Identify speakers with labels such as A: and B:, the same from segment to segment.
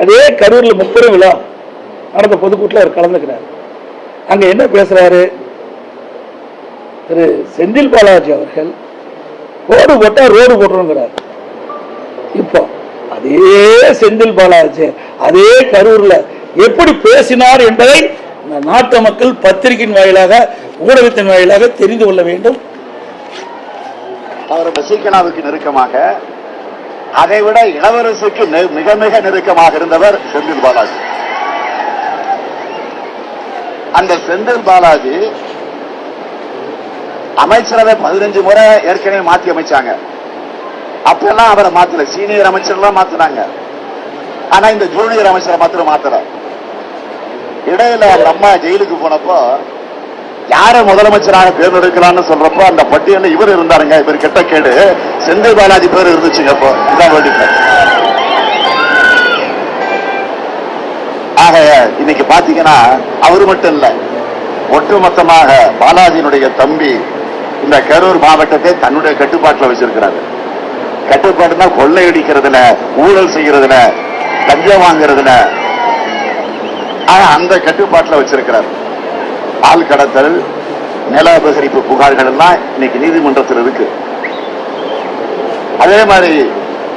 A: அதே கரூரில் முப்பெரும் விழா நடந்த பொதுக்கூட்டில் அவர் கலந்துக்கிறார். அங்க என்ன பேசுறாரு திரு செந்தில் பாலாஜி அவர்கள்? ரோடு போட்டா ரோடு போட்டுருங்கிறார். இப்போ அதே செந்தில் பாலாஜி அதே கரூர்ல எப்படி பேசினார் என்பதை நாட்டு மக்கள் பத்திரிகையின் வாயிலாக ஊடகத்தின் வாயிலாக தெரிந்து கொள்ள வேண்டும்.
B: அவர் சசிகலாவுக்கு நெருக்கமாக, அதைவிட இளவரசுக்கு மிக மிக நெருக்கமாக இருந்தவர் செந்தில் பாலாஜி. அந்த செந்தில் பாலாஜி அமைச்சரவை 15 முறை ஏற்கனவே மாற்றி அமைச்சாங்க. அப்பெல்லாம் அவரை மாத்தல, சீனியர் அமைச்சர்லாம் மாத்தினாங்க. ஆனா இந்த ஜூனியர் அமைச்சரை மாத்திரம் மாத்தல. இடையில அந்த அம்மா ஜெயிலுக்கு போனப்போ யார முதலமைச்சராக தேர்ந்தெடுக்கலாம்னு சொல்றப்போ அந்த பட்டியலில் இவர் இருந்தாருங்க. இவர் கெட்ட கேடு செந்தில் பாலாஜி பேர் இருந்துச்சுங்க. அப்போ இதான் வேண்டிய. ஆக இன்னைக்கு பாத்தீங்கன்னா அவரு மட்டும் இல்ல, ஒட்டுமொத்தமாக பாலாஜியினுடைய தம்பி இந்த கரூர் மாவட்டத்தை தன்னுடைய கட்டுப்பாட்டில் வச்சிருக்கிறாரு. கட்டுப்பாடுனா கொள்ளையடிக்கிறதுல, ஊழல் செய்யறதுல, லஞ்சம் வாங்குறதுல அந்த கட்டுப்பாட்டில் வச்சிருக்கிறார். ஆள் கடத்தல், நில அபகரிப்பு புகார்கள் எல்லாம் இன்னைக்கு நீதிமன்றத்தில் இருக்கு. அதே மாதிரி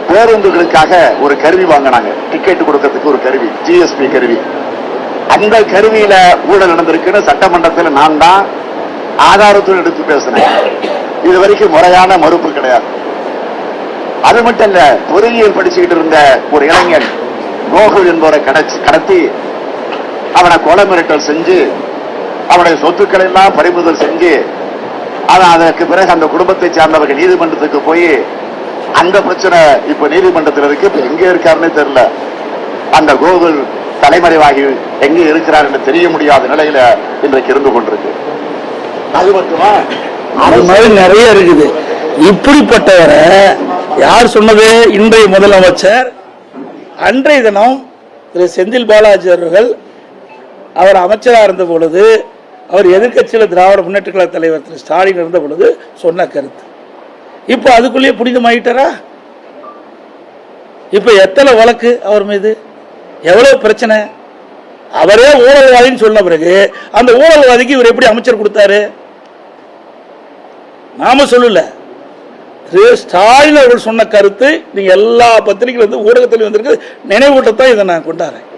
B: பேருந்துகளுக்காக ஒரு கருவி வாங்கினாங்க, டிக்கெட் கொடுக்கறதுக்கு ஒரு கருவி, ஜிஎஸ்பி கருவி. அந்த கருவியில ஊழல் நடந்திருக்குன்னு சட்டமன்றத்தில் நான் தான் ஆதாரத்துடன் எடுத்து பேசினேன். இது வரைக்கும் முறையான மறுப்பு கிடையாது. அது மட்டும் இல்ல, பொறியியல் படிச்சுக்கிட்டு இருந்த ஒரு இளைஞன் கோகுல் என்பவரை கடத்தி அவனை கொலை மிரட்டல் செஞ்சு அவனுடைய சொத்துக்களை எல்லாம் பறிமுதல் செஞ்சு அதற்கு பிறகு அந்த குடும்பத்தை சார்ந்தவர்கள் நீதிமன்றத்துக்கு போய் அந்த பிரச்சனை இப்ப நீதிமன்றத்தில் இருக்கு. இப்ப எங்க இருக்காருன்னு தெரியல. அந்த கோகுல் தலைமறைவாகி எங்க இருக்கிறார் என்று தெரிய முடியாத நிலையில இன்றைக்கு இருந்து கொண்டிருக்கு. அது மட்டுமா,
A: அது மாதிரி நிறைய இருக்குது. இப்படிப்பட்டவரை யார் சொன்னது? இன்றைய முதலமைச்சர் அன்றைய தினம் திரு செந்தில் பாலாஜி அவர்கள் அவர் அமைச்சராக இருந்த பொழுது, அவர் எதிர்கட்சியில் திராவிட முன்னேற்ற கழக தலைவர் திரு ஸ்டாலின் இருந்த பொழுது சொன்ன கருத்து. இப்போ அதுக்குள்ளேயே புனிதமாயிட்டாரா? இப்போ எத்தனை வழக்கு அவர் மீது, எவ்வளவு பிரச்சனை? அவரே ஊழல்வாதின்னு சொன்ன பிறகு அந்த ஊழல்வாதிக்கு இவர் எப்படி அமைச்சர் கொடுத்தாரு? நாம சொல்லல, திரு ஸ்டாலின் அவர்கள் சொன்ன கருத்து நீங்க எல்லா பத்திரிகையில ஊடகத்திலும் வந்திருக்கு. நினைவூட்டத்தான் இதை நான் கொண்டாடுறேன்.